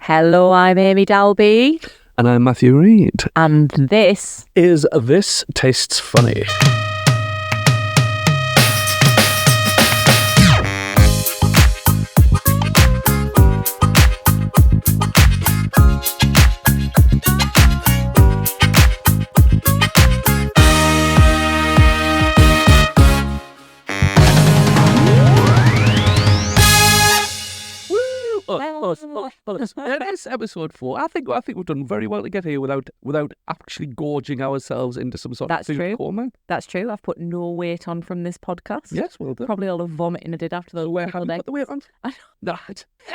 Hello, I'm Amy Dalby. And I'm Matthew Reid. And this is This Tastes Funny. It is episode 4. I think we've done very well to get here without actually gorging ourselves into some sort of food coma. That's true. I've put no weight on from this podcast. Yes, well done. Probably all the vomiting I did after those pickled eggs. Put the weight on.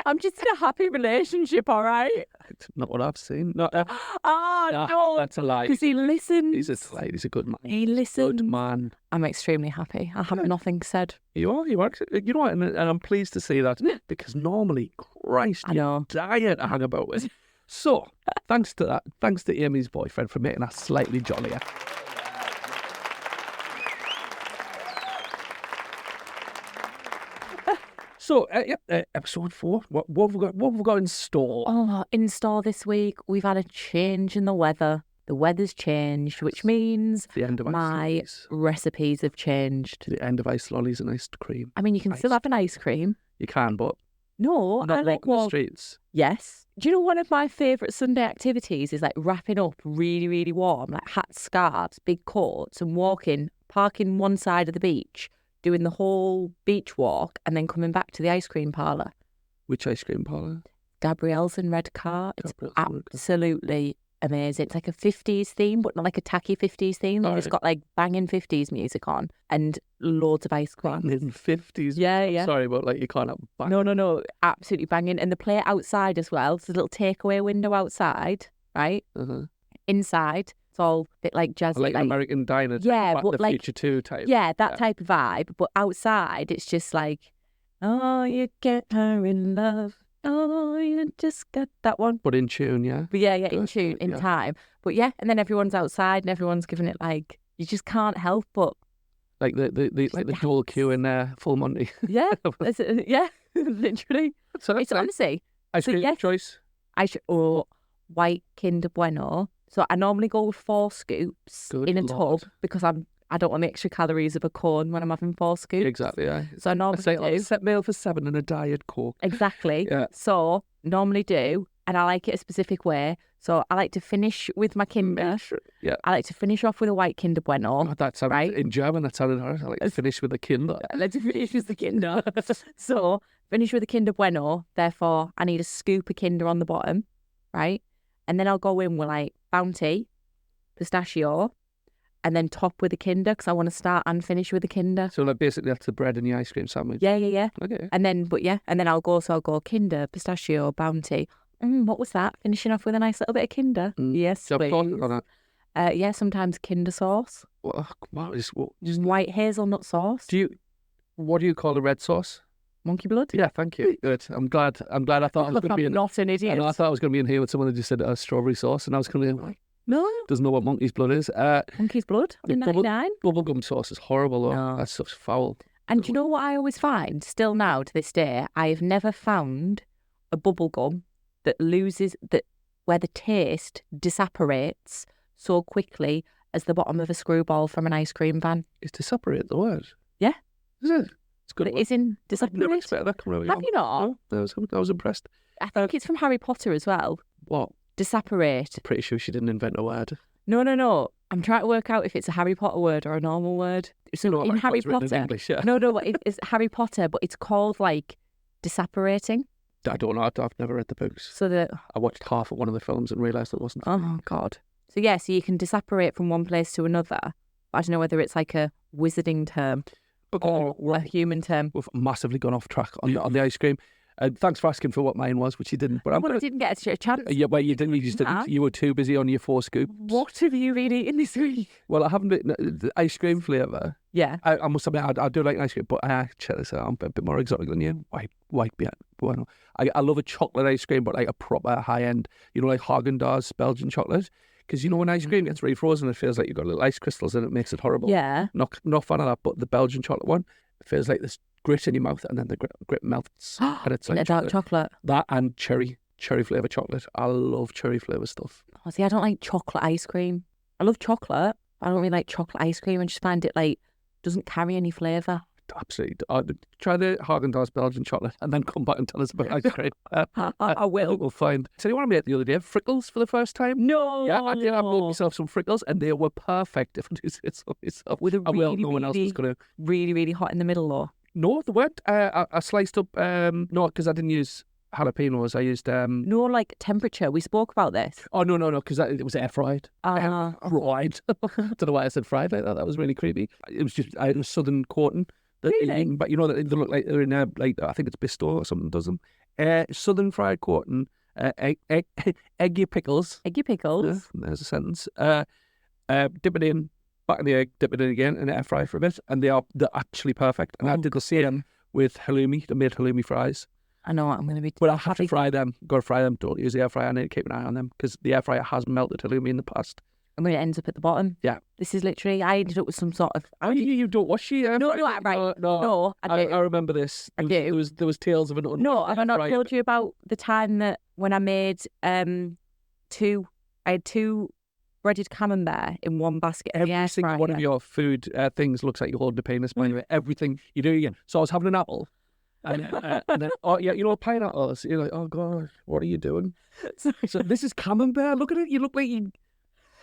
I'm just in a happy relationship, all right? Not what I've seen. No, that's a lie. Because he listens. He's a good man. He listens. Good man. I'm extremely happy. I have nothing said. You are. You know what? And I'm pleased to see that because normally, Christ, I know. Diet to hang about with. So, thanks to that. Thanks to Amy's boyfriend for making us slightly jollier. So, episode 4. What have we got in store? Oh, in store this week, we've had a change in the weather. The weather's changed, which means the end of my recipes have changed. The end of ice lollies and ice cream. I mean, you can still have an ice cream. You can, but no, not walking the streets. Yes. Do you know one of my favourite Sunday activities is like wrapping up really, really warm, like hats, scarves, big coats, and parking one side of the beach, doing the whole beach walk, and then coming back to the ice cream parlour. Which ice cream parlour? Gabrielle's in Red Car. It's absolutely amazing. It's like a 50s theme, but not like a tacky 50s theme. It's got like banging 50s music on and loads of ice cream. Banging 50s? Yeah. Sorry, but like you can't have banging. No. Absolutely banging. And they play it outside as well. There's a little takeaway window outside, right? Uh-huh. Inside, it's all a bit like jazzy. Like an American diner. Yeah, but but the like Future 2 type. Yeah, that type of vibe. But outside, it's just like, oh, you get her in love. Oh, you just got that one. But in tune, yeah? But yeah, in tune, in time. But yeah, and then everyone's outside and everyone's giving it like, you just can't help but. Like the dual queue in Full Monty. Yeah, yeah, literally. So it's honestly. Ice cream choice? White Kinder Bueno. So I normally go with 4 scoops in a tub because I don't want the extra calories of a cone when I'm having 4 scoops. Exactly, yeah. So I normally do. Set meal for 7 and a Diet Coke. Exactly. Yeah. So normally do, and I like it a specific way. So I like to finish with my Kinder. Yeah. I like to finish off with a White Kinder Bueno. Oh, that sounds, right? In German, that sounded hard. I like to finish with a Kinder. I like to finish with the Kinder. So finish with a Kinder Bueno. Therefore, I need a scoop of Kinder on the bottom, right? And then I'll go in with like Bounty, pistachio, and then top with a Kinder because I want to start and finish with a Kinder. So like basically that's the bread and the ice cream sandwich. Yeah. Okay. And then I'll go Kinder, pistachio, Bounty. What was that? Finishing off with a nice little bit of Kinder. Yes, so please. On it? Yeah, sometimes Kinder sauce. Just white hazelnut sauce. What do you call the red sauce? Monkey blood? Yeah, thank you. Good. I'm glad. I thought I was going to be not an idiot. I thought I was going to be in here with someone who just said strawberry sauce, and I was going to be like, no, doesn't know what monkey's blood is. Monkey's blood in 99. Bubblegum sauce is horrible. Though. No. That stuff's foul. And do you know what I always find? Still now to this day, I have never found a bubblegum where the taste disapparates so quickly as the bottom of a screwball from an ice cream van. Is disapparate the word? Yeah. Is it? It's good. But it is in disapparate. I've never expected that coming out. Have you not? No, I was impressed. I think it's from Harry Potter as well. What? Disapparate. Pretty sure she didn't invent a word. No. I'm trying to work out if it's a Harry Potter word or a normal word. So in Harry Potter, in English, yeah. No, it's Harry Potter, but it's called like disapparating. I don't know. I've never read the books. So I watched half of one of the films and realised it wasn't. Oh God. So you can disapparate from one place to another. But I don't know whether it's like a wizarding term or a human term. We've massively gone off track on the ice cream. Thanks for asking for what mine was, which you didn't. But I didn't get a chance. Yeah, well, you didn't. You just didn't. You were too busy on your 4 scoops. What have you been eating this week? Well, I haven't been the ice cream flavour. Yeah. I must admit, I do like ice cream, but check this out. I'm a bit more exotic than you. White beer. Bueno. I love a chocolate ice cream, but like a proper high end. Like Haagen-Dazs Belgian chocolate. Because when ice cream gets really frozen, it feels like you've got little ice crystals in it. It makes it horrible. Yeah. Not fan of that, but the Belgian chocolate one, it feels like this grit in your mouth, and then the grit melts. And it's like dark chocolate. That and cherry cherry flavour chocolate. I love cherry flavour stuff. Oh, see, I don't like chocolate ice cream. I love chocolate, but I don't really like chocolate ice cream. I just find it like doesn't carry any flavour. Absolutely. Try the Haagen-Dazs Belgian chocolate and then come back and tell us about ice cream. I will. We'll find. So you want to make the other day Frickles for the first time? No. Yeah, I did. I bought myself some Frickles and they were perfect. If I do say so myself. With a really, no one else was going to. really, really hot in the middle though. No, they weren't. I sliced up. No, because I didn't use jalapenos. I used. No, like temperature. We spoke about this. Oh no, because it was air fried. Fried. Don't know why I said fried like that. That was really creepy. It was just I had a southern coating. Really? But you know that they look like they're in like I think it's Bisto or something does them. Southern fried coating, eggy pickles. Eggy pickles. Yeah, there's a sentence. Dip it in, back in the egg, dip it in again, and air fry for a bit, and they're actually perfect. And I did the same with halloumi. I made halloumi fries. I know what I'm going to be. But I have to fry them. Got to fry them. Don't use the air fryer. I need to keep an eye on them because the air fryer has melted halloumi in the past. And when it ends up at the bottom. Yeah. This is literally, I ended up with some sort of... You don't wash your... No, right. No, I do. I remember this. I do. There was tales of an... No, have I not told you about the time that when I made I had two breaded camembert in one basket in the air Every single fryer. one of your food things looks like you're holding a penis, by the way. Everything you do again. So I was having an apple. And then, oh yeah, you know, pineapples. You're like, oh God, what are you doing? So this is camembert. Look at it. You look like you...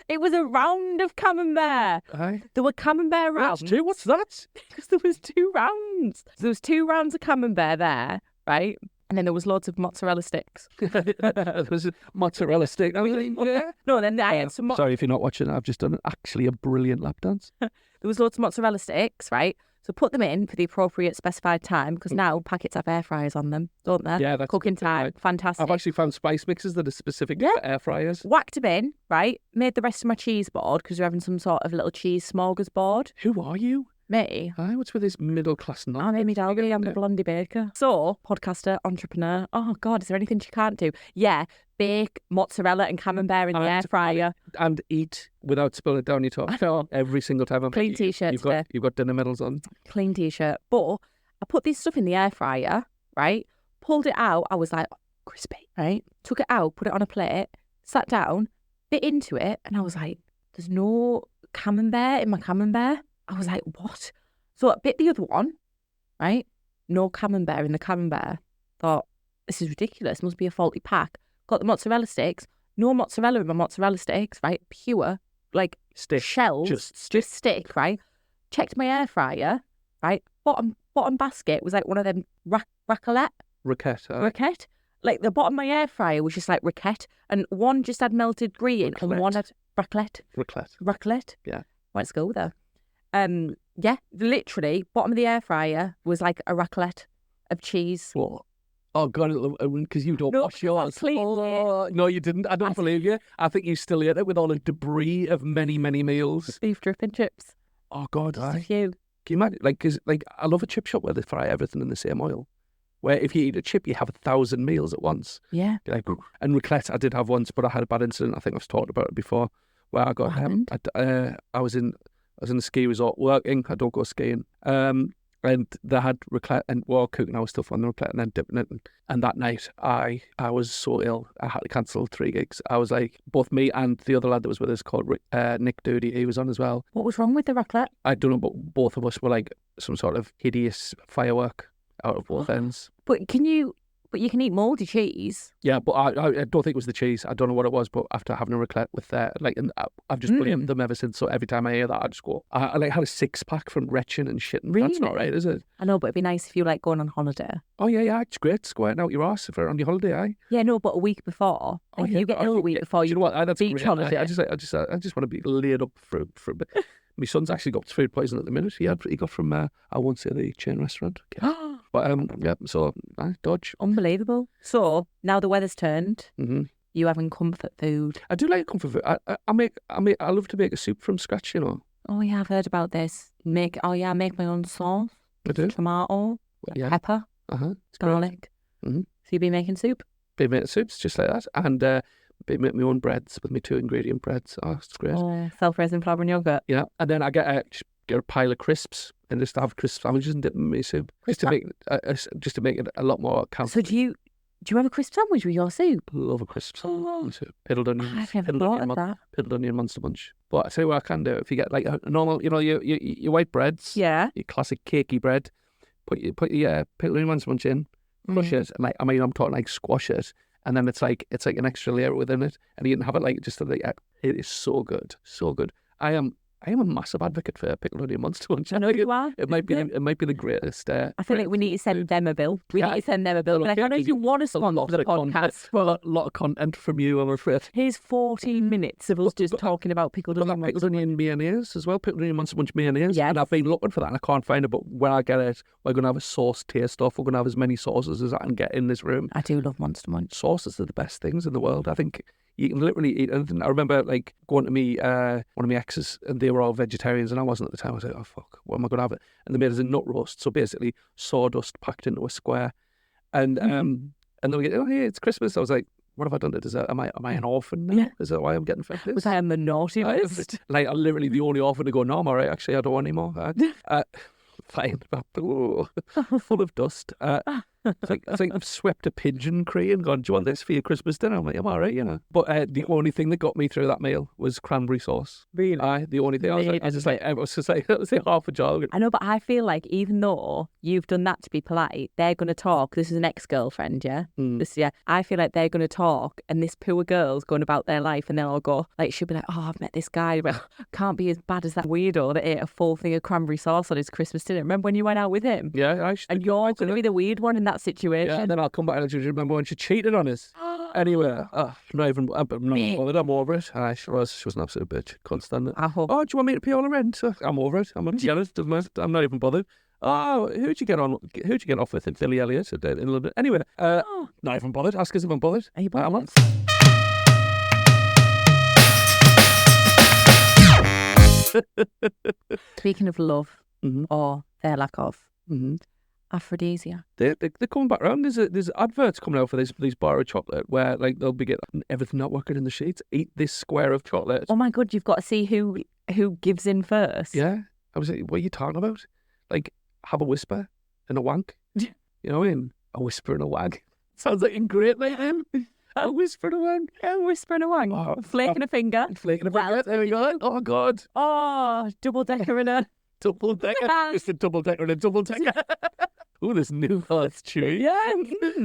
It was a round of camembert. Aye. There were camembert rounds. That's two. What's that? Because there was 2 rounds. There was 2 rounds of camembert there, right? And then there was loads of mozzarella sticks. There was a mozzarella stick. I mean, yeah. No, then I had some... Sorry if you're not watching. I've just done actually a brilliant lap dance. There was loads of mozzarella sticks, right? So put them in for the appropriate specified time because now packets have air fryers on them, don't they? Yeah, that's cooking time. right. Fantastic. I've actually found spice mixes that are specific for air fryers. Whacked them in, right? Made the rest of my cheese board because we're having some sort of little cheese smorgasbord. Who are you? Me. Aye, what's with this middle class nonsense? I'm Amy Dalby, I'm the Blondie Baker. So, podcaster, entrepreneur. Oh God, is there anything she can't do? Yeah, bake mozzarella and camembert in the air fryer. And eat without spilling it down your top. I know. Every single time. Clean t-shirt You've got dinner medals on. Clean t-shirt. But I put this stuff in the air fryer, right? Pulled it out. I was like, crispy, right? Took it out, put it on a plate, sat down, bit into it, and I was like, there's no camembert in my camembert. I was like, what? So I bit the other one, right? No camembert in the camembert. Thought, this is ridiculous. Must be a faulty pack. Got the mozzarella sticks. No mozzarella in my mozzarella sticks, right? Pure, like Stick. shells. Just stick, right? Checked my air fryer, right? Bottom basket was like one of them raclette. Raquette. Like the bottom of my air fryer was just like raquette. And one just had melted green and one had raclette. Yeah. Went to school there. Yeah, literally, bottom of the air fryer was like a raclette of cheese. What? Oh, God, because you don't wash yours. Oh, no, you didn't. I don't believe you. I think you still ate it with all the debris of many, many meals. Beef dripping chips. Oh, God, Just a few. Can you imagine? Because I love a chip shop where they fry everything in the same oil. Where if you eat a chip, you have 1,000 meals at once. Yeah. And raclette, I did have once, but I had a bad incident. I think I've talked about it before. Where I got I was in the ski resort working. I don't go skiing. And they had raclette and we were cooking our stuff on the raclette and then dipping it. And that night, I was so ill. I had to cancel 3 gigs. I was like, both me and the other lad that was with us called Nick Doody, he was on as well. What was wrong with the raclette? I don't know, but both of us were like some sort of hideous firework out of both ends. But you can eat mouldy cheese. Yeah, but I don't think it was the cheese. I don't know what it was, but after having a raclette with that, I've just blamed them ever since. So every time I hear that, I just go, I had a 6-pack from retching and shitting. Really? That's not right, is it? I know, but it'd be nice if you like going on holiday. Oh, yeah, it's great squirting out your arse if you're on your holiday, aye? Yeah, no, but a week before. Oh, you get ill a week before you know what? That's beach great. holiday. I just want to be laid up for a bit. My son's actually got food poisoning at the minute. He got from I won't say the chain restaurant. But yeah, so dodge. Unbelievable. So now the weather's turned. Mm-hmm. You having comfort food? I do like comfort food. I love to make a soup from scratch. You know. Oh yeah, I've heard about this. Make my own sauce. I do. Tomato, pepper, garlic. Mm-hmm. So you've been making soup? Been making soups just like that, and been making my own breads with my 2-ingredient breads. Oh, it's great. Oh, self-raising flour and yogurt. Yeah, and then I get a pile of crisps and just have crisp sandwiches and dip them in my soup just to make it a lot more comfortable. So do Do you have a crisp sandwich with your soup? Love a crisp sandwich. Pickled onions. I've never thought of that. Pickled onion Monster Munch. But I tell you what I can do. If you get like a normal, your white breads. Yeah. Your classic cakey bread. Put your pickled onion Monster Munch in. Crush it. And I'm talking like squash it. And then it's like an extra layer within it. And you can have it like just like, it is so good. So good. I am a massive advocate for pickled onion Monster Munch. I know you are. It might be the greatest. I feel like we need to send them a bill. We need to send them a bill. Like, I don't know if you want to sponsor the podcast. Well, a lot of content from you, I'm afraid. Here's 14 minutes of us just talking about pickled onion. Pickled onion mayonnaise as well. Pickled onion Monster Munch mayonnaise. Yes. And I've been looking for that and I can't find it. But when I get it, we're going to have a sauce taste off. We're going to have as many sauces as I can get in this room. I do love Monster Munch. Sauces are the best things in the world. I think you can literally eat anything. I remember like going to me, one of my exes, and they were all vegetarians, and I wasn't at the time. I was like, oh fuck, what am I going to have it? And they made us a nut roast, so basically sawdust packed into a square, and they were like, oh hey, it's Christmas. I was like, what have I done to dessert? Am I an orphan now? Yeah. Is that why I'm getting fed this? Was I on the naughty list? Like I'm literally the only orphan to go, no, I'm all right. Actually, I don't want any more. Fine, full of dust. It's like I've swept a pigeon crate and gone, do you want this for your Christmas dinner? I'm like, I'm all right, But the only thing that got me through that meal was cranberry sauce. Really? The only thing. I was just like half a jar. I know, but I feel like even though you've done that to be polite, they're going to talk. This is an ex-girlfriend, yeah? I feel like they're going to talk and this poor girl's going about their life and they'll all go, like, she'll be like, oh, I've met this guy. Well, can't be as bad as that weirdo that ate a full thing of cranberry sauce on his Christmas dinner. Remember when you went out with him? Yeah, and you're going to be the weird one in that situation. Yeah, and then I'll come back and I'll remember when she cheated on us. Anyway, I'm not bothered. I'm over it. She was an absolute bitch. Can't stand it. Oh, do you want me to pay all the rent? I'm over it. I'm not jealous. I'm not even bothered. Oh, who'd you get off with in Philly Elliott in a little bit? Anyway, not even bothered. Ask us if I'm bothered. Are you bothered? Speaking of love, or their lack of, aphrodisiac. They're coming back around. There's adverts coming out for this bar of chocolate where like they'll be getting everything not working in the sheets. Eat this square of chocolate. Oh my God, you've got to see who gives in first. Yeah. I was like, what are you talking about? Like, have a whisper and a wank. You know what I mean? A whisper and a wag. Sounds like a great name. A whisper and a wank. A whisper and a wank. Oh, flaking a finger. Flaking a finger. There we go. Oh God. Oh, double decker and a double decker. It's a double decker and a double decker. Oh, this new that's chewy. Yeah.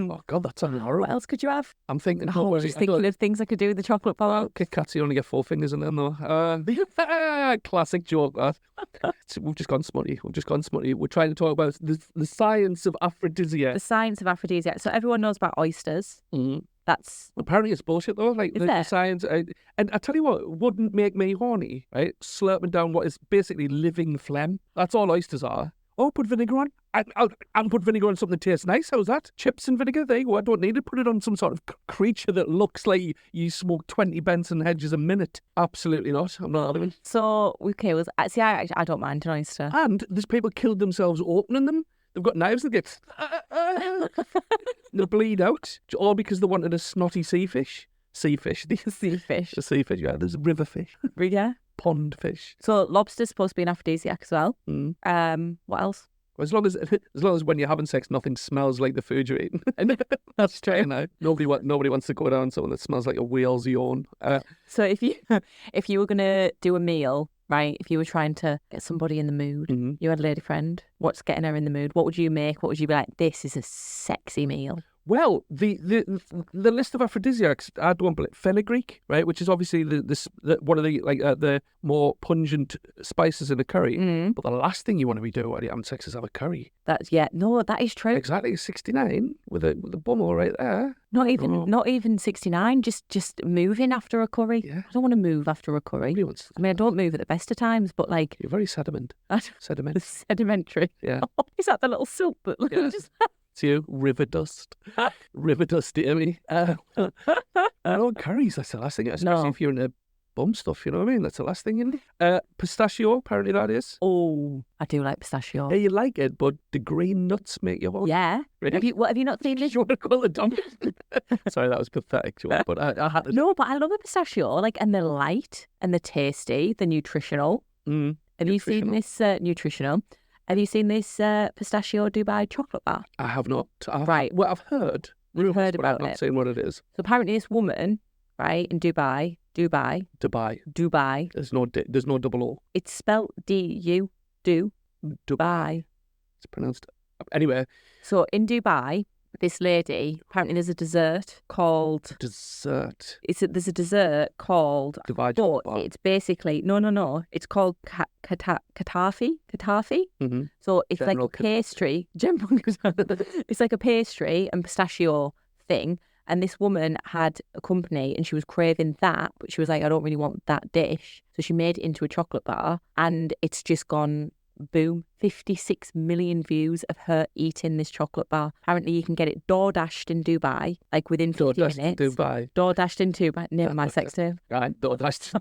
Oh God, that sounds horrible. What else could you have? I'm thinking. Just thinking of things I could do with the chocolate bar. Kit Kats, you only get 4 fingers in them though. Classic joke that. We've just gone smutty. We're trying to talk about the science of aphrodisiac. The science of aphrodisiac. So everyone knows about oysters. That's apparently it's bullshit though. Like the science, and I tell you what, wouldn't make me horny, right? Slurping down what is basically living phlegm. That's all oysters are. Oh, put vinegar on. And put vinegar on something that tastes nice. How's that? Chips and vinegar. There you go. I don't need to put it on some sort of creature that looks like you smoke 20 Benson hedges a minute. Absolutely not. I'm not having. So okay, I don't mind an oyster. And there's people killed themselves opening them. They've got knives that get they bleed out, all because they wanted a snotty seafish. Seafish. The seafish. The seafish, yeah. There's river fish. Yeah. Pond fish. So lobster's supposed to be an aphrodisiac as well. What else? Well, as long as when you're having sex, nothing smells like the food you're eating. That's true. You know, nobody wants to go down someone that smells like a whale's yawn. So if you were gonna do a meal, right? If you were trying to get somebody in the mood, you had a lady friend. What's getting her in the mood? What would you make? What would you be like? This is a sexy meal. Well, the list of aphrodisiacs, I don't believe fenugreek, right, which is obviously the one of the the more pungent spices in a curry. But the last thing you want to be doing while you're having sex is have a curry. That is true. Exactly, 69 with a bumhole right there. Not even 69. Just moving after a curry. Yeah. I don't want to move after a curry. I mean, I don't move at the best of times, but like you're very sedimentary. Yeah. Is that the little silk that just? It's you, river dust. River dust, dear me. I don't curries, that's the last thing, especially if you're into bum stuff, you know what I mean? That's the last thing, isn't it? Pistachio, apparently that is. Oh, I do like pistachio. Yeah, you like it, but the green nuts make you want. Yeah. Really? Have you not seen this? You want to call it dumb? Sorry, that was pathetic, but I had to. No, but I love a pistachio, and they're light, and they're tasty, they're nutritional. Have you seen this nutritional? Have you seen this pistachio Dubai chocolate bar? I have not. Right. Well, I've heard heard about I'm not it. saying what it is. So apparently this woman, right, in Dubai. Dubai. There's no double O. It's spelled D-U, Dubai. It's pronounced. Anyway. So in Dubai, this lady, apparently there's a dessert called... Dessert. There's a dessert called... Dubai. But it's basically... No. It's called katafi. Mm-hmm. So it's General like a pastry. It's like a pastry and pistachio thing. And this woman had a company and she was craving that, but she was like, I don't really want that dish. So she made it into a chocolate bar and it's just gone boom. 56 million views of her eating this chocolate bar. Apparently you can get it door-dashed in Dubai, like within 50 minutes. Door-dashed in Dubai. Never my sex tape. Right, door-dashed.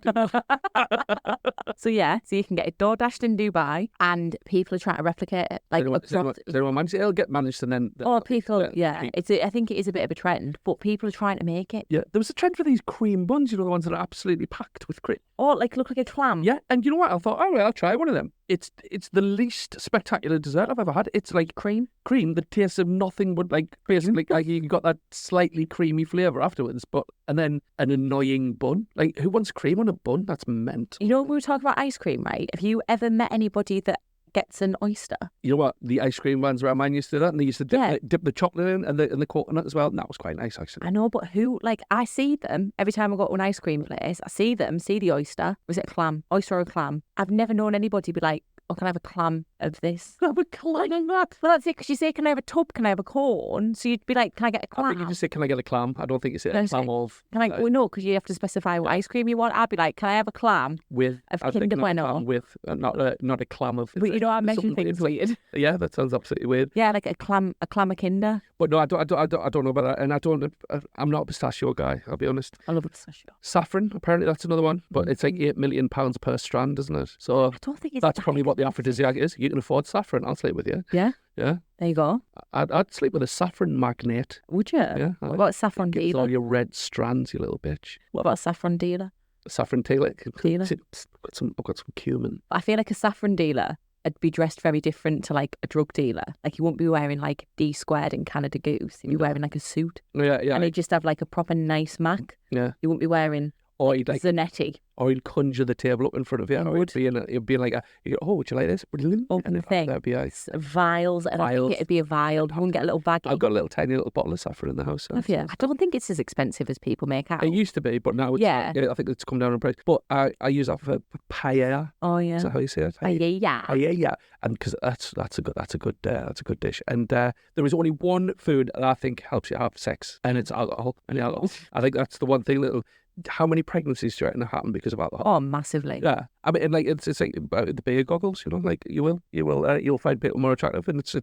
So yeah, so you can get it door-dashed in Dubai and people are trying to replicate it. Like, anyone manage it? It'll get managed and then... people, yeah. I think it is a bit of a trend, but people are trying to make it. Yeah, there was a trend for these cream buns, the ones that are absolutely packed with cream. Oh, like look like a clam. Yeah, and you know what? I thought, I'll try one of them. It's the least spectacular dessert I've ever had. It's like cream that tastes of nothing but like basically like you got that slightly creamy flavour afterwards, and then an annoying bun. Like, who wants cream on a bun? That's meant. You know, we were talking about ice cream, right? Have you ever met anybody that gets an oyster? You know what? The ice cream vans around mine used to do that, and they used to dip the chocolate in and the coconut as well. And that was quite nice, actually. I know, but I see them every time I go to an ice cream place. I see the oyster. Was it a clam? Oyster or a clam? I've never known anybody be like, oh, can I have a clam of this? Can I have a clam of that? Well, that's it, because you say, can I have a tub? Can I have a cone? So you'd be like, can I get a clam? I think you just say, can I get a clam? I don't think you say a clam of... Well, no, because you have to specify what ice cream you want. I'd be like, can I have a clam of Kinder Bueno? With, not a clam of... But you know, I measure things weird. Yeah, that sounds absolutely weird. Yeah, like a clam of Kinder. But no, I don't know about that. And I'm not a pistachio guy, I'll be honest. I love pistachio. Saffron, apparently that's another one. But it's like £8 million per strand, isn't it? So I don't think that's probably what the aphrodisiac is. You can afford saffron, I'll sleep with you. Yeah? Yeah. There you go. I'd sleep with a saffron magnate. Would you? Yeah. What about a saffron dealer? All your red strands, you little bitch. What about a saffron dealer? A saffron dealer? Dealer? I've got some cumin. I feel like a saffron dealer would be dressed very different to like a drug dealer. Like, he wouldn't be wearing like D squared in Canada Goose. He'd be wearing like a suit. Yeah. And he'd just have like a proper nice Mac. Yeah. He wouldn't be wearing Zanetti. Or he'd conjure the table up in front of you. Or it'd be like, would you like this? Open thing. That'd be nice. Vials. And I think it'd be a vial. You wouldn't get a little baggie. I've got a tiny little bottle of saffron in the house. Have you? I don't think it's as expensive as people make out. It used to be, but now it's, I think it's come down in price. But I use that for paella. Oh yeah. Is that how you say it? Paella. And because that's a good dish. And there is only one food that I think helps you have sex, and it's alcohol. I think that's the one thing that'll... How many pregnancies do you reckon happen because of alcohol? Oh, massively. Yeah, I mean, like it's like about the beer goggles, like you'll find people more attractive, and it's a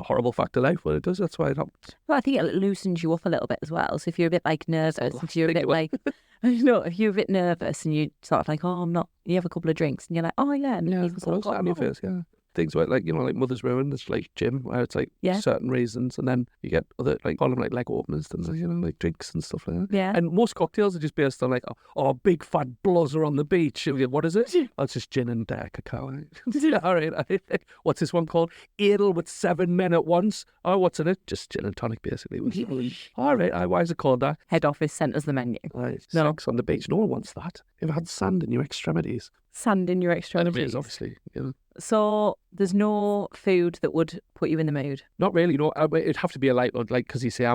horrible fact of life, but it does. That's why it happens. Well, I think it loosens you up a little bit as well. So if you're a bit like nervous, if you're a bit like, if you're a bit nervous and you sort of like, oh, I'm not. You have a couple of drinks and you're like, oh yeah, on your face, yeah. Things where like Mother's Ruin, there's like gym where it's like certain reasons, and then you get other call them like leg openers and like drinks and stuff like that. Yeah. And most cocktails are just based on like big fat bluzzer on the beach. What is it? Oh, it's just gin and cacao. All right. What's this one called? Adel with 7 men at once. Oh, what's in it? Just gin and tonic, basically. All right. Why is it called that? Head office sent us the menu. Right. No. Sex on the beach. No one wants that. You've had sand in your extremities. Sand in your extremities. Obviously. So there's no food that would put you in the mood? Not really, no. It'd have to be a light lunch, like, because you say I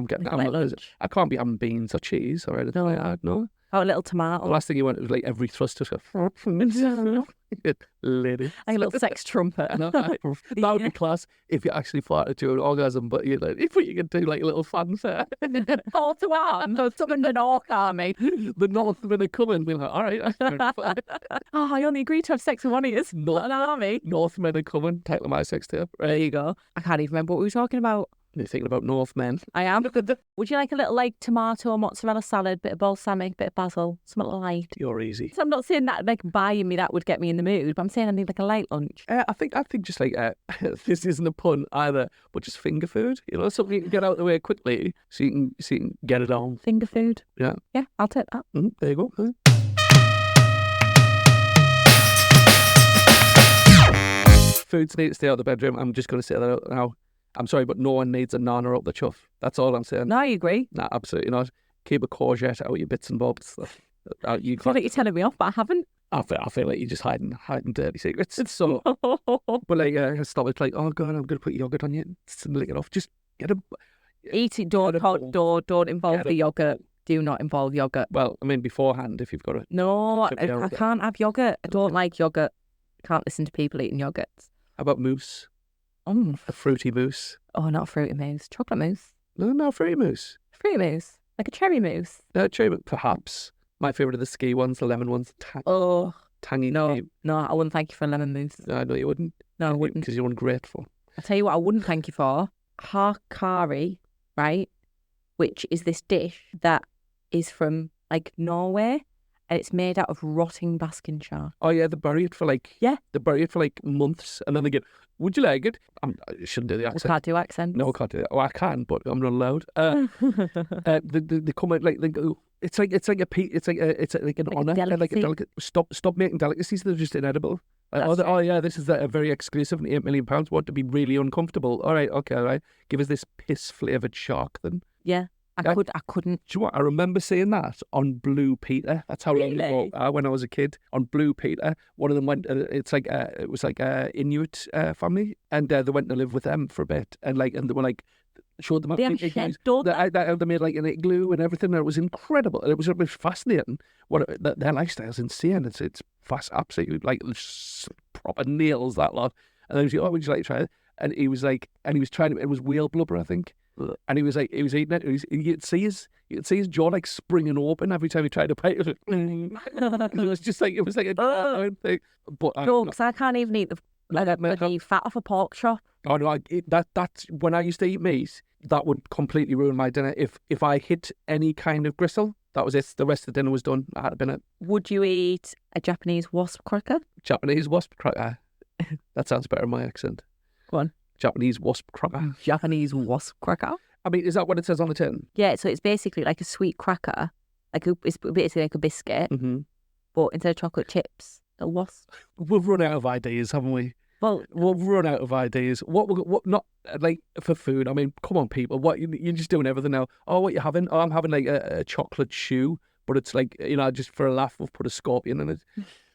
can't be having beans or cheese or anything like that, no. Oh, a little tomato. The last thing you want is like every thrust just go, lady. Like a little sex trumpet. That would be class if you actually farted to an orgasm, but you can do like a little fanfare. All to one. Summoned an orc army. The Northmen are coming. We're like, all right. I only agreed to have sex with one of you. Not an army. Northmen are coming. Title my sex tape. There you go. I can't even remember what we were talking about. You're thinking about Northmen. I am. Would you like a little like tomato or mozzarella salad, bit of balsamic, bit of basil, something light? You're easy. So I'm not saying that like buying me that would get me in the mood, but I'm saying I need like a light lunch. I think just like this isn't a pun either, but just finger food. Something you can get out of the way quickly, so you can get it on. Finger food. Yeah. Yeah, I'll take that. There you go. Foods need to stay out of the bedroom. I'm just going to say that out now. I'm sorry, but no one needs a nana up the chuff. That's all I'm saying. No, I agree. Nah, absolutely not. Keep a courgette out of your bits and bobs. You I feel like you're telling me off, but I haven't. I feel like you're just hiding dirty secrets. So, but like, stop it. Like, oh god, I'm gonna put yogurt on you and lick it off. Just get a Eat it. Don't involve the yogurt. Do not involve yogurt. Well, I mean, beforehand, if you've got it. No, I can't have yogurt. I don't like yogurt. Can't listen to people eating yogurts. How about mousse? A fruity mousse. Oh, not fruity mousse. Chocolate mousse. No, fruity mousse. Fruity mousse. Like a cherry mousse. Cherry mousse, perhaps. My favourite are the ski ones, the lemon ones. Tangy. No, I wouldn't thank you for a lemon mousse. No, you wouldn't. No, I wouldn't. Because you're ungrateful. I'll tell you what I wouldn't thank you for. Hakari, right? Which is this dish that is from like Norway, and it's made out of rotting basking shark. Oh yeah, they bury it for like months, and then they get, would you like it? I shouldn't do the accent. We can't do accents. No, I can't do that. Oh, I can, but I'm not allowed. They come out like they go. It's like an honour, like a delicate. Stop making delicacies. They're just inedible. Yeah, this is a very exclusive and £8 million. Want to be really uncomfortable? All right, okay, all right. Give us this piss flavoured shark then. Yeah. I couldn't. Do you know what? I remember seeing that on Blue Peter. That's how long ago when I was a kid. On Blue Peter, one of them went. It was like a Inuit family, and they went to live with them for a bit, and they were like showed them up. They have shed, don't they? They made like an igloo and everything. And it was incredible. It was fascinating. Their lifestyle's insane. It's fast, absolutely like proper nails that lot. And then he was like, "Oh, would you like to try it?" And he was like, trying it. It was whale blubber, I think. And he was eating it. You could see his jaw like springing open every time he tried to bite it. It was like a thing. But because I can't even eat the fat off a pork chop. Oh no, that's when I used to eat meat. That would completely ruin my dinner. If I hit any kind of gristle, that was it. The rest of the dinner was done. I had been it. Would you eat a Japanese wasp cracker? Japanese wasp cracker. That sounds better in my accent. Go on. Japanese wasp cracker. Japanese wasp cracker? I mean, is that what it says on the tin? Yeah, so it's basically like a sweet cracker. It's basically like a biscuit, but instead of chocolate chips, a wasp. We've run out of ideas, haven't we? Well, we've run out of ideas. What not like for food? I mean, come on, people. What you're just doing everything now? Oh, what you having? Oh, I'm having like a chocolate shoe, but it's like just for a laugh, we've put a scorpion in it.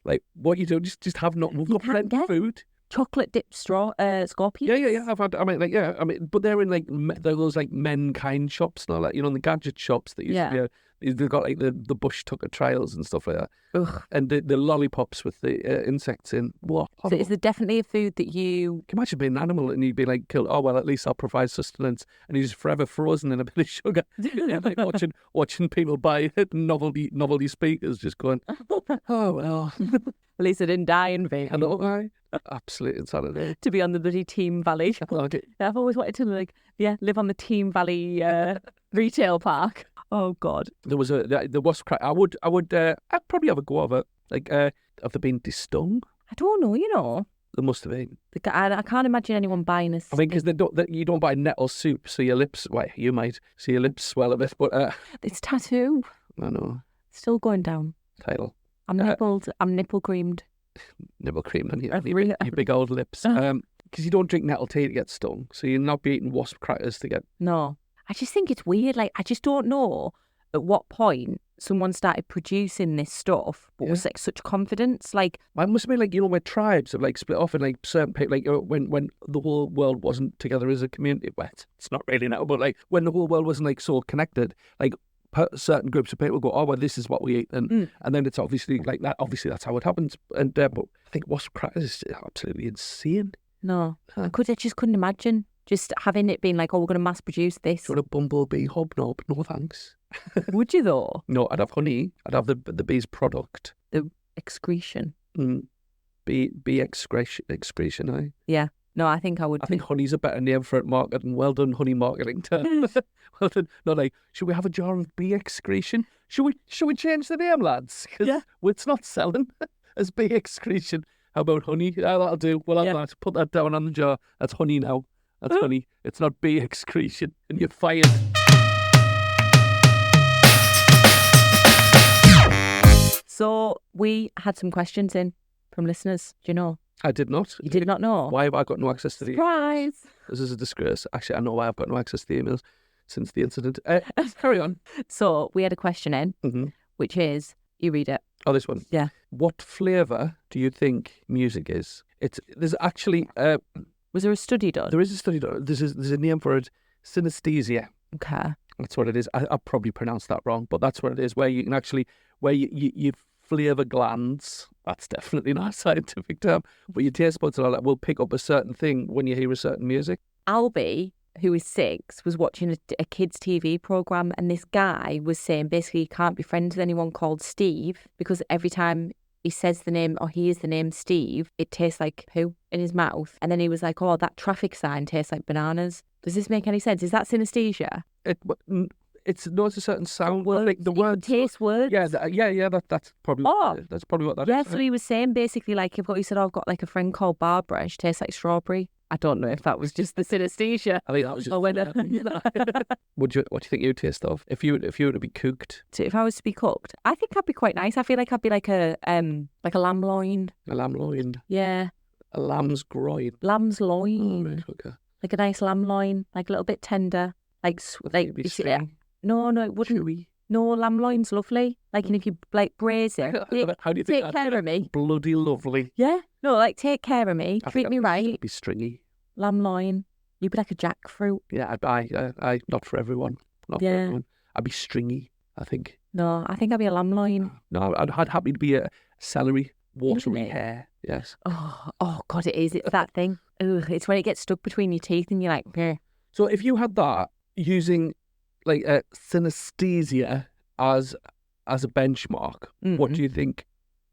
Like, what you do? Just have not. We've got plenty of food. Chocolate dipped scorpions. Yeah. I've had. But they're in like they're those like men kind shops and all that. The gadget shops that they've got like the bush tucker trails and stuff like that. Ugh. And the lollipops with the insects in. What? So is there definitely a food that you? Can you imagine being an animal and you'd be like killed? Oh well, at least I'll provide sustenance, and he's forever frozen in a bit of sugar. Like watching people buy novelty speakers, just going, oh well. At least I didn't die in vain. I know, absolute insanity. To be on the bloody Team Valley. I've always wanted to live on the Team Valley retail park. Oh God. There was the wasp crack. I'd probably have a go of it. Like, have they been destung? I don't know. There must have been. I can't imagine anyone buying this. I mean, because you don't buy nettle soup, so your lips. Well, you might. So your lips swell a bit, but it's tattoo. I know. Still going down. Title. I'm nippled. I'm nipple creamed. Nipple creamed on your big old lips. Because you don't drink nettle tea to get stung, so you're not be eating wasp crackers to get. No, I just think it's weird. Like, I just don't know at what point someone started producing this stuff, but was like such confidence. Like, it must have been like where tribes have like split off and like certain people, like when the whole world wasn't together as a community. Well, it's not really now, but like when the whole world wasn't like so connected, like. Certain groups of people go, oh well, this is what we eat, and then it's obviously like that. Obviously, that's how it happens. And but I think wasp crackers is absolutely insane. No, I just couldn't imagine just having it being like, oh, we're going to mass produce this. Sort of bumblebee hobnob. No thanks. Would you though? No, I'd have honey. I'd have the bee's product. The excretion. Bee excretion. Aye. Yeah. No, I think I would. I think honey's a better name for it, marketing. Well done, honey marketing term. Well done. Not like, should we have a jar of bee excretion? Should we change the name, lads? Because it's not selling as bee excretion. How about honey? Yeah, that'll do. Well, have that. Put that down on the jar. That's honey now. That's honey. It's not bee excretion. And you're fired. So we had some questions in from listeners. Do you know? I did not. You did not know? Why have I got no access to the Surprise! This is a disgrace. Actually, I know why I've got no access to the emails since the incident. Carry on. So we had a question in, which is, you read it. Oh, this one. Yeah. What flavour do you think music is? There's actually Was there a study done? there is a study done. There's a name for it, synesthesia. Okay. That's what it is. I probably pronounced that wrong, but that's what it is. Where you can actually you flavour glands. That's definitely not a scientific term, but your taste buds and all that will pick up a certain thing when you hear a certain music. Albie, who is 6, was watching a kids' TV programme, and this guy was saying basically he can't be friends with anyone called Steve because every time he says the name or hears the name Steve, it tastes like poo in his mouth. And then he was like, oh, that traffic sign tastes like bananas. Does this make any sense? Is that synesthesia? It's a certain sound. Words. Like the words. Taste words. Yeah, that's probably. Oh. That's probably what that Yeah, is. so he was saying basically like, he said, oh, I've got like a friend called Barbara, she tastes like strawberry. I don't know if that was just the synesthesia. I think that was just. Or whether... What do you think you'd taste of if you were to be cooked? So if I was to be cooked, I think I'd be quite nice. I feel like I'd be like a lamb loin. A lamb loin. Yeah. A lamb's groin. Lamb's loin. Oh, right, okay. Like a nice lamb loin, like a little bit tender. Like Maybe you see stringy. No, it wouldn't. Chewy. No, lamb loin's lovely. Like, and if you like braise it, How do you think take care of me. Bloody lovely. Yeah. No, like take care of me, treat me right. It'd be stringy. Lamb loin. You'd be like a jackfruit. Yeah, I not for everyone. Not for everyone. I'd be stringy, I think. No, I think I'd be a lamb loin. No, I'd happy to be a celery, watery Really? hair. Yes. Oh God, it is. It's that thing. Ugh, it's when it gets stuck between your teeth and you're like, "Grr." So if you had that using like synesthesia as a benchmark, what do you think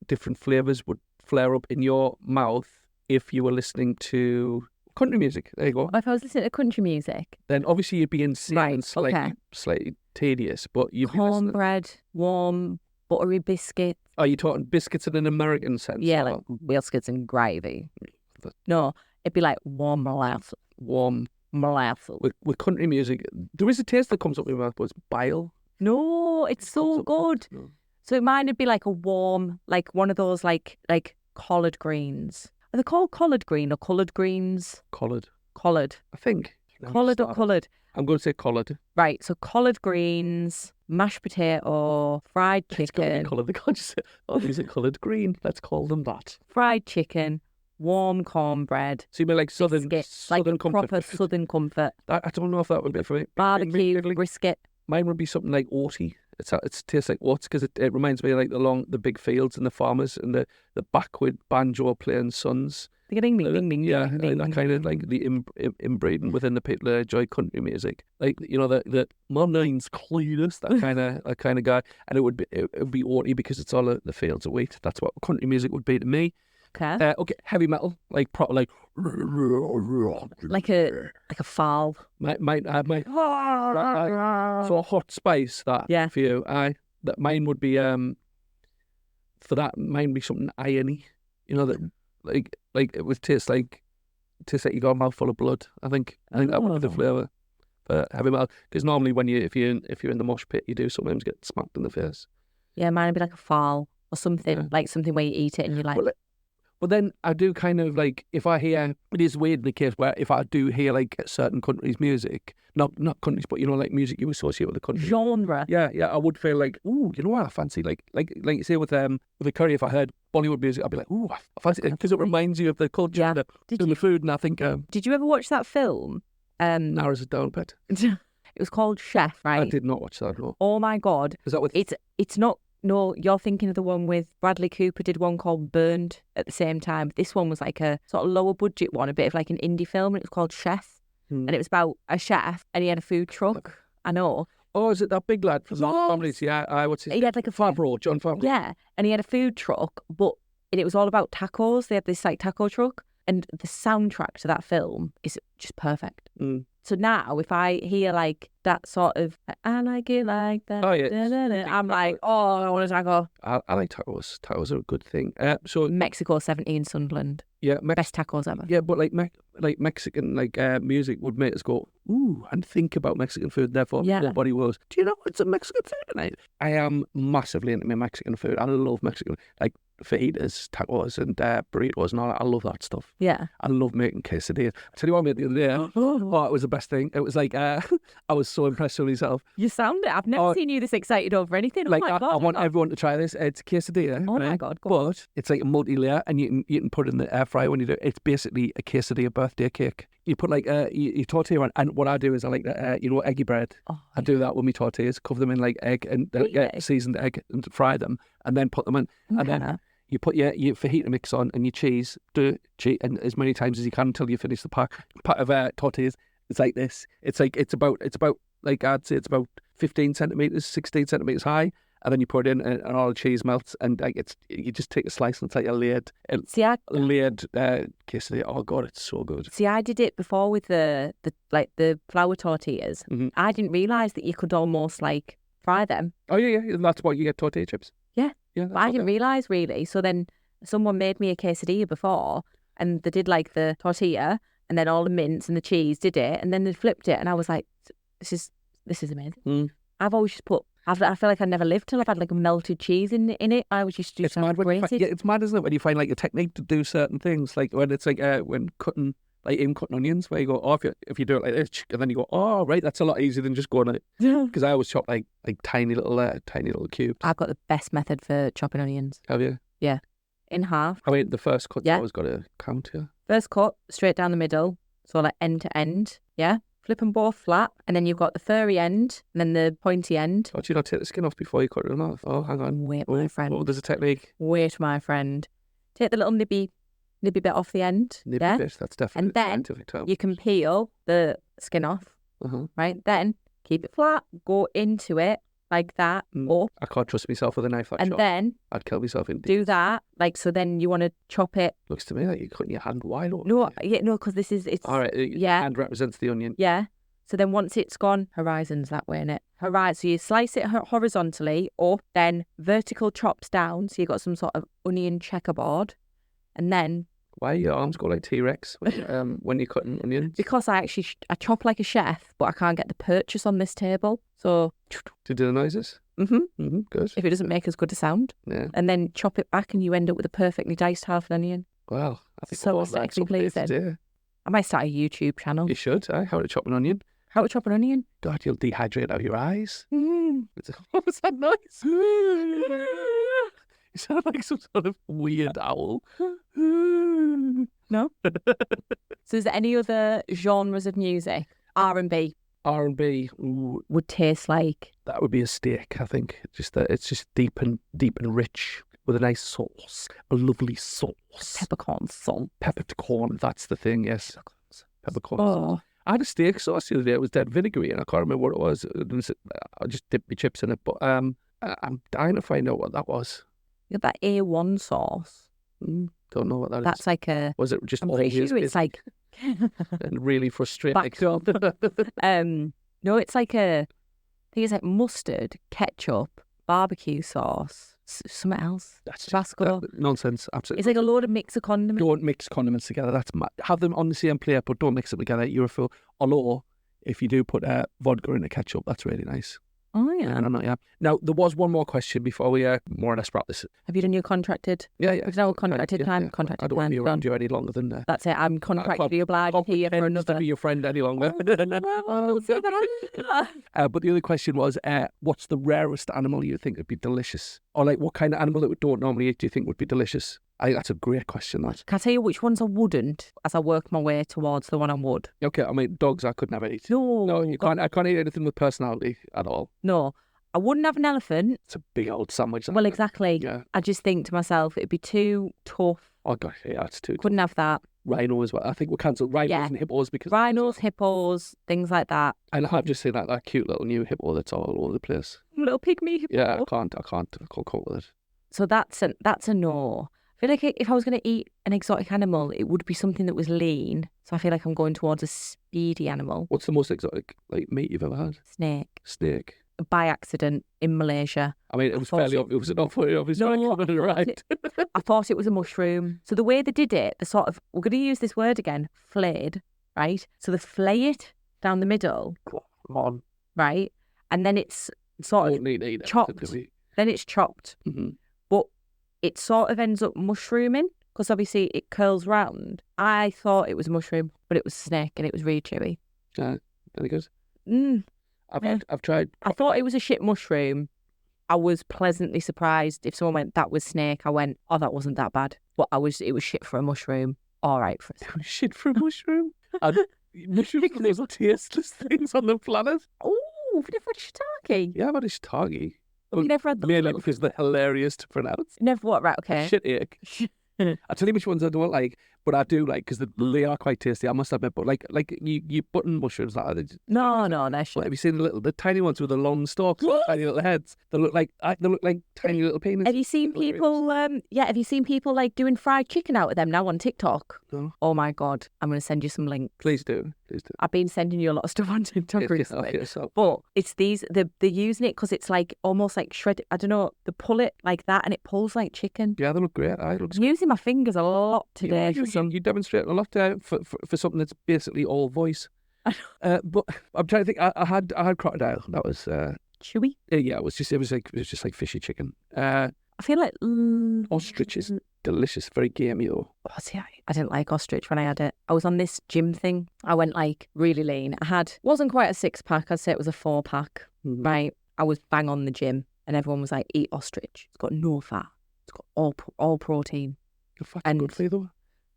different flavours would flare up in your mouth if you were listening to country music? There you go. If I was listening to country music, Then obviously you'd be insane and slightly tedious, but you'd be listening. cornbread, warm, buttery biscuits. Are you talking biscuits in an American sense? Yeah, or like biscuits and gravy. No, it'd be like warm molasses. warm. Molasses. With country music, there is a taste that comes up in my mouth, but it's bile. No, it's so good. No. So mine would be like a warm, like one of those like collard greens. Are they called collard green or coloured greens? Collard, Collared. I think. Collared or coloured? I'm going to say collard. Right, so collard greens, mashed potato, fried It's got to be chicken, coloured. They can't just say, oh, these are coloured green. Let's call them that. fried chicken, warm cornbread, So you mean like southern biscuits, like comfort proper food? southern comfort, I don't know if that would be for me. barbecue, brisket. Mine would be something like oaty. It tastes like oats because it reminds me of like the big fields and the farmers and the backward banjo playing sons. Ding, ding, ding, ding, Yeah, ding, that ding. kind of like the inbreeding within the people that enjoy country music. Like, you know, the my name's Cletus, that kind of guy. And it would be oaty because it's all the fields of wheat. That's what country music would be to me. Okay. Okay, heavy metal, like proper like Like a fowl. might so a hot spice that Yeah. for you. That mine would be for that mine would be something irony. You know, that like it would taste like you got a mouthful of blood. I think that would be the flavour for heavy metal. Because normally when if you're in the mosh pit, you do sometimes get smacked in the face. Yeah, mine would be like a fowl or something, like something where you eat it and you're like, But then I do kind of like, if I hear, it is weird in the case where if I do hear like certain countries' music, not countries, but you know, like music you associate with the country. genre. Yeah, I would feel like, ooh, you know what I fancy? Like you say with a curry, if I heard Bollywood music, I'd be like, ooh, I fancy it because it reminds you of the culture Yeah. and the food. And I think Did you ever watch that film? narrows it down a bit. It was called Chef, right? I did not watch that. No. Oh my God. Is that with? It's not. No, you're thinking of the one with Bradley Cooper did one called Burned at the same time. This one was like a sort of lower budget one, a bit of like an indie film, and it was called Chef. And it was about a chef and he had a food truck. I know. Oh, is it that big lad from Yes. Families? Yeah, what's his He had like a Favreau, John Favreau. Yeah, and he had a food truck, and it was all about tacos. They had this like taco truck, and the soundtrack to that film is just perfect. So now, if I hear like that sort of, I like it like that, Oh, yeah. da-da-da, I'm like, oh, I want a taco. I like tacos. Tacos are a good thing. So Mexico 17 Sunderland. Yeah, Best tacos ever. yeah, but like Mexican music would make us go ooh and think about Mexican food. Therefore, Yeah. nobody was. Do you know what's a Mexican food tonight? I am massively into my Mexican food. I love Mexican, like fajitas, tacos, and burritos, and all that. I love that stuff. Yeah. I love making quesadillas. I tell you what I made the other day. Oh, it was the best thing. It was like I was so impressed with myself. You sound it. I've never seen you this excited over anything. Oh Like my God. I want everyone to try this. It's a quesadilla. Oh my right? God. Go on. But it's like a multi-layer, and you can put it in the air fryer when you do it. It's basically a quesadilla birthday cake. You put like your tortilla on, and what I do is I like eggy bread. Oh, I do that with my tortillas, cover them in like egg and seasoned egg, and fry them, and then put them in, and then you put your fajita mix on and your cheese, and as many times as you can until you finish the pack of tortillas. It's like this. It's about like I'd say it's about 15 centimeters, 16 centimeters high, and then you put it in, and all the cheese melts, and like you just take a slice, and it's like a layered quesadilla. Oh God, it's so good. See, I did it before with the flour tortillas. Mm-hmm. I didn't realise that you could almost like fry them. Oh yeah, and that's why you get tortilla chips. Yeah, but I didn't realise really. So then someone made me a quesadilla before, and they did like the tortilla, and then all the mince and the cheese did it, and then they flipped it, and I was like, this is amazing. I've always just put. I feel like I never lived till I've had like a melted cheese in it. I was just it's mad grated. it's mad, isn't it, when you find like a technique to do certain things, like when it's like when cutting. Like even cutting onions, where you go, oh, if you do it like this, and then you go, oh, right, that's a lot easier than just going it. Because I always chop like tiny little cubes. I've got the best method for chopping onions. Have you? Yeah, in half. I mean, the first cut, Yeah. always got to count, yeah. First cut, straight down the middle, so like end to end. Yeah, flip them both flat, and then you've got the furry end, and then the pointy end. Oh, do you not take the skin off before you cut it off? Oh, hang on. Wait, my friend. Oh, there's a technique. Wait, my friend. Take the little nibby bit off the end. Nibby yeah? bit, that's definitely And then a scientific term. you can peel the skin off, right? Then keep it flat, go into it like that, up. I can't trust myself with a knife like And then I'd kill myself in do that, like, so then you want to chop it. Looks to me like you're cutting your hand wide open. No, because it's... All right, yeah. hand represents the onion. Yeah. So then once it's gone, horizon's that way, innit? So you slice it horizontally up, then vertical chopped down, so you got some sort of onion checkerboard, and then... Why your arms go like T-Rex when you're cutting onions? Because I chop like a chef, but I can't get the purchase on this table. So... To do the noises? Good. If it doesn't make as good a sound. Yeah. And then chop it back and you end up with a perfectly diced half an onion. Well, I think So we'll aesthetically pleasing. Yeah. I might start a YouTube channel. You should, how to chop an onion. How to chop an onion? God, you'll dehydrate out your eyes. What was that noise? You sound like some sort of weird owl. No? So is there any other genres of music? R&B R&B, would taste like... that would be a steak, I think. Just that it's just deep and rich with a nice sauce, a lovely sauce. Peppercorn sauce. Peppercorn, that's the thing, yes. Peppercorn. Oh. I had a steak sauce the other day. It was dead vinegary, and I can't remember what it was. I just dipped my chips in it, but I'm dying to find out what that was. You got that A1 sauce. Don't know what that is. That's like a... Was it just I'm pretty always sure it's like... and really frustrating? Backed up. No, it's like I think it's like mustard, ketchup, barbecue sauce, something else. That's Tabasco. Nonsense. Absolutely. It's like a load of mix of condiments. Don't mix condiments together. That's mad. Have them on the same plate, but don't mix them together. You're a fool. Although, if you do put vodka in a ketchup, that's really nice. Oh, yeah. I don't know, yeah. Now, there was one more question before we more or less wrap this. Have you done your contracted? Yeah, yeah. It's now contracted time. Yeah. Contracted I don't want to time. be around you any longer than that. That's it. I'm contractually obliged here for another. To be your friend any longer. But the other question was, what's the rarest animal you think would be delicious? Or like, what kind of animal that we don't normally eat do you think would be delicious? I think that's a great question, that. Can I tell you which ones I wouldn't as I work my way towards the one I would? Okay, I mean, dogs I could never eat. No, you can't. I can't eat anything with personality at all. No, I wouldn't have an elephant. It's a big old sandwich. Well, exactly. Yeah. I just think to myself, it'd be too tough. Oh, God, yeah, it's too tough. Couldn't have that. Rhino as well. I think we're cancelled rhinos and hippos because... Rhinos, hippos, things like that. And I've just seen that cute little new hippo that's all over the place. Little pygmy hippo. Yeah, I can't cope with it. So that's a no. I feel like if I was going to eat an exotic animal, it would be something that was lean. So I feel like I'm going towards a speedy animal. What's the most exotic meat you've ever had? Snake. Snake. by accident in Malaysia. I mean, it was fairly obvious. It was not fully obvious when it arrived. I thought it was a mushroom. So the way they did it, the sort of, we're going to use this word again, flayed, right? So they flay it down the middle. Come on. Right? And then it's sort of chopped. Then it's chopped. Mm-hmm. But it sort of ends up mushrooming because obviously it curls round. I thought it was a mushroom, but it was snake and it was really chewy. Very good. I've tried. I thought it was a shit mushroom. I was pleasantly surprised. If someone went, that was snake, I went, oh, that wasn't that bad. But it was shit for a mushroom. All right for a shit for a mushroom. And mushrooms are the most tasteless things on the planet. Oh, have you never had shiitake? Yeah, I've had a shiitake. You never had the mainly because they're hilarious to pronounce. Never what? Right, okay. Shit ache. I'll tell you which ones I don't like, but I do like because they are quite tasty. I must admit, but like you button mushrooms that are no, they're shit. Have you seen the tiny ones with the long stalks, tiny little heads? They look like tiny little penises. Have you seen people? Have you seen people like doing fried chicken out of them now on TikTok? No. Oh my god, I'm going to send you some links. Please do. I've been sending you a lot of stuff on TikTok recently. So. But it's these. They're using it because it's like almost like shredded. I don't know. They pull it like that and it pulls like chicken. Yeah, they look great. I'm using my fingers a lot today. You demonstrate a lot for something that's basically all voice. But I'm trying to think. I had crocodile. That was chewy. Yeah, it was just like fishy chicken. I feel like ostrich is delicious, very gamey though. Oh, see, I didn't like ostrich when I had it. I was on this gym thing. I went like really lean. Wasn't quite a 6-pack. I'd say it was a 4-pack. Mm-hmm. Right. I was bang on the gym, and everyone was like, "Eat ostrich. It's got no fat. It's got all protein." Your fat's good for you though.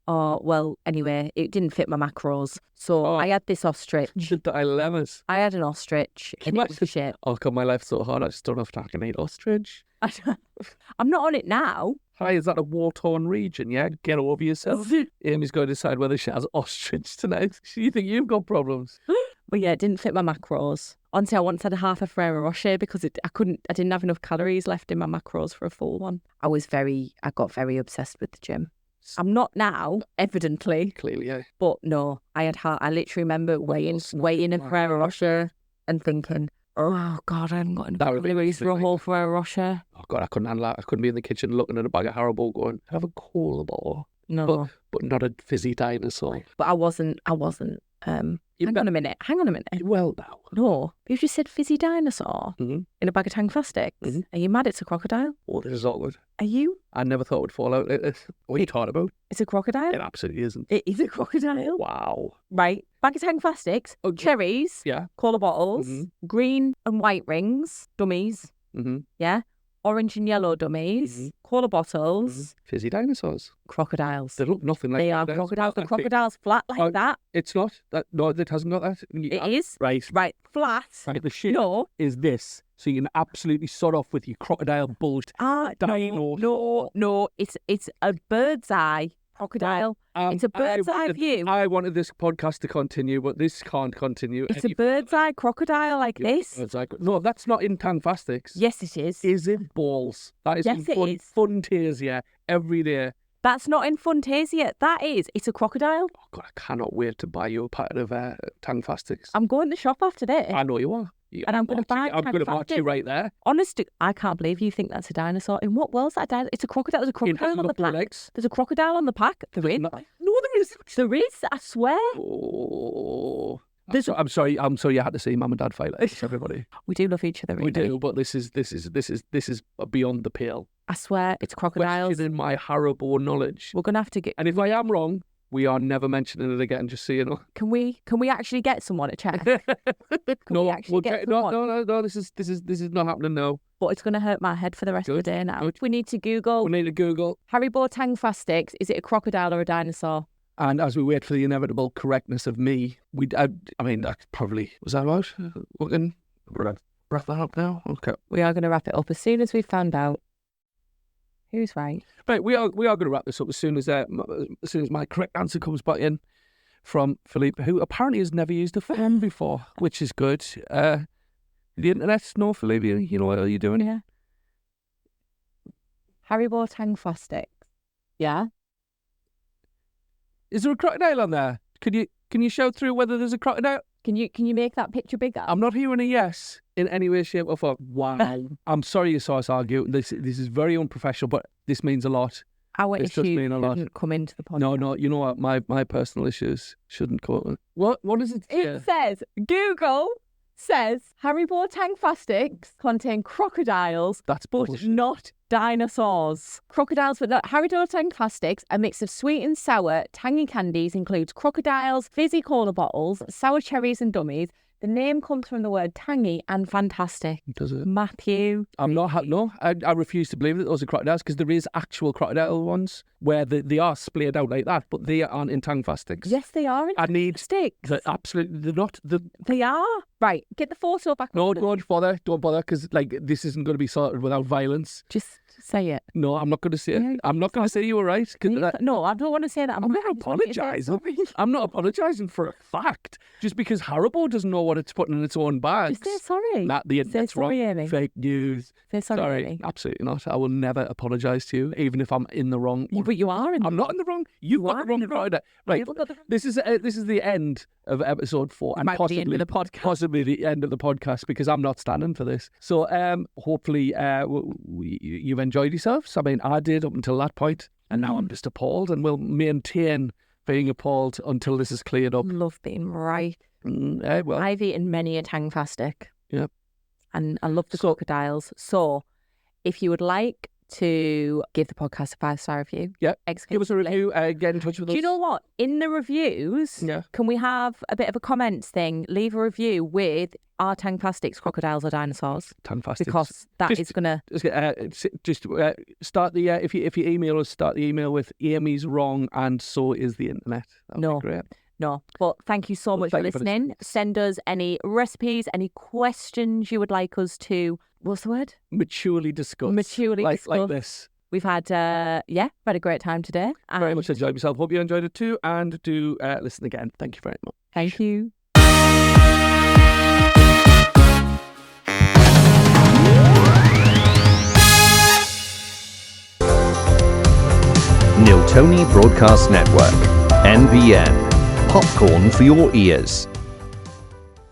Oh, well, anyway, it didn't fit my macros. So I had this ostrich. The dilemmas. I had an ostrich and it was shit. Oh, God, my life's so hard. I just don't know if I can eat ostrich. I'm not on it now. Hi, is that a war-torn region, yeah? Get over yourself. Amy's going to decide whether she has ostrich tonight. You think you've got problems? But yeah, it didn't fit my macros. Honestly, I once had a half a Ferrero Rocher because I didn't have enough calories left in my macros for a full one. I got very obsessed with the gym. I'm not now, evidently. Clearly, yeah. But no, I literally remember weighing a Ferrero Rocher and thinking, oh God, I haven't got enough calories for a whole Ferrero Rocher. Oh God, I couldn't handle that. I couldn't be in the kitchen looking at a bag of Haribo going, have a cola bar. No. But not a fizzy dinosaur. But I wasn't. Hang on a minute. Well, now. No, you just said fizzy dinosaur in a bag of Tangfastics. Mm-hmm. Are you mad it's a crocodile? Oh, this is awkward. Are you? I never thought it would fall out like this. What are you talking about? It's a crocodile? It absolutely isn't. It is a crocodile. Wow. Right. Bag of Tangfastics, cherries, cola bottles, green and white rings, dummies. Mm-hmm. Yeah. Orange and yellow dummies, cola bottles. Fizzy dinosaurs. crocodiles. They look nothing like They are crocodiles. The crocodile's flat like that. It's not. No, it hasn't got that. It is. Right. Right. Flat. Right. The shit No. is this. So you can absolutely sod off with your crocodile bulged. No. It's a bird's eye crocodile. It's a bird's eye view. I wanted this podcast to continue, but this can't continue. It's a bird's eye crocodile like this. No, that's not in Tangfastics. Yes, it is. Is it balls? That is yes, in Funtasia every day. That's not in Funtasia. That is. It's a crocodile. Oh, God, I cannot wait to buy you a packet of Tangfastics. I'm going to the shop after this. I know you are. And I'm going to buy I'm going to march you right there. Honestly, I can't believe you think that's a dinosaur. In what world's that dinosaur? It's a crocodile. There's a crocodile on the pack. There's a crocodile on the pack. There is. No, there isn't. There is, I swear. Oh. I'm sorry you had to see Mum and Dad fight like this, everybody. We do love each other, really. We do, but this is beyond the pale. I swear, it's crocodiles. Questioning my Haribo knowledge. We're going to have to get... And if I am wrong, we are never mentioning it again, just so you know. Can we actually get someone to check? No, this is not happening now. But it's going to hurt my head for the rest of the day now. Good. We need to Google. Haribo Tangfastics, is it a crocodile or a dinosaur? And as we wait for the inevitable correctness of me, that probably, was that about? We can wrap that up now? Okay. We are going to wrap it up as soon as we've found out who's right. Right, we are going to wrap this up as soon as my correct answer comes back in from Philippe, who apparently has never used a phone before, which is good. The internet, no, Philippe, you know what are you doing here? Haribo Tangfastics. Yeah. Is there a crocodile on there? Can you shout through whether there's a crocodile? Can you make that picture bigger? I'm not hearing a yes in any way, shape, or form. Wow. I'm sorry you saw us argue. This is very unprofessional, but this means a lot. Our This does issues mean a lot. shouldn't come into the podcast. No, you know what? My personal issues shouldn't come. What is it? It says, Google says Haribo Tangfastics contain crocodiles, That's but bullshit. not dinosaurs. Crocodiles, but not. Haribo Tangfastics, a mix of sweet and sour, tangy candies, includes crocodiles, fizzy cola bottles, sour cherries and dummies. The name comes from the word tangy and fantastic. Does it? Matthew. I'm not. No, I refuse to believe that those are crocodiles because there is actual crocodile ones where they are splayed out like that, but they aren't in Tangfastics. Yes, they are in I need sticks. Absolutely, they're not. They are. Right, get the photo back. No, don't bother, because like this isn't going to be sorted without violence. Just say it. No, I'm not going to say it. Yeah. I'm not going to say you were right. No, I don't want to say that. I'm not apologising. I'm not apologising for a fact. Just because Haribo doesn't know what it's putting in its own bags. Just say sorry. The internet's wrong. Amy. Fake news. Say sorry, Amy. Absolutely not. I will never apologise to you, even if I'm in the wrong. But you are in. I'm not in the wrong. You've got the wrong provider. Right. This is the end of episode 4, and Might be the end of the podcast. Possibly the end of the podcast because I'm not standing for this. So hopefully you've enjoyed yourselves. I mean, I did up until that point, and now I'm just appalled, and we'll maintain being appalled until this is cleared up. Love being right. Well, I've eaten many a Tangfastic. Yep. And I love the crocodiles. So if you would like to give the podcast a 5-star review. Yeah. Give us a review. Get in touch with us. Do you know what? In the reviews, can we have a bit of a comments thing? Leave a review with are Tangfastics crocodiles or dinosaurs? Tangfastics. Because that is going to... Just start the... if you email us, start the email with Amy's wrong and so is the internet. That'd be great. No, but thank you so much for listening. Send us any recipes, any questions you would like us to, what's the word? Maturely discuss. Discuss. Like this. We've had, had a great time today. Very much enjoyed myself. Hope you enjoyed it too. And do listen again. Thank you very much. Thank you. Niltoni Broadcast Network, NBN. Popcorn for your ears.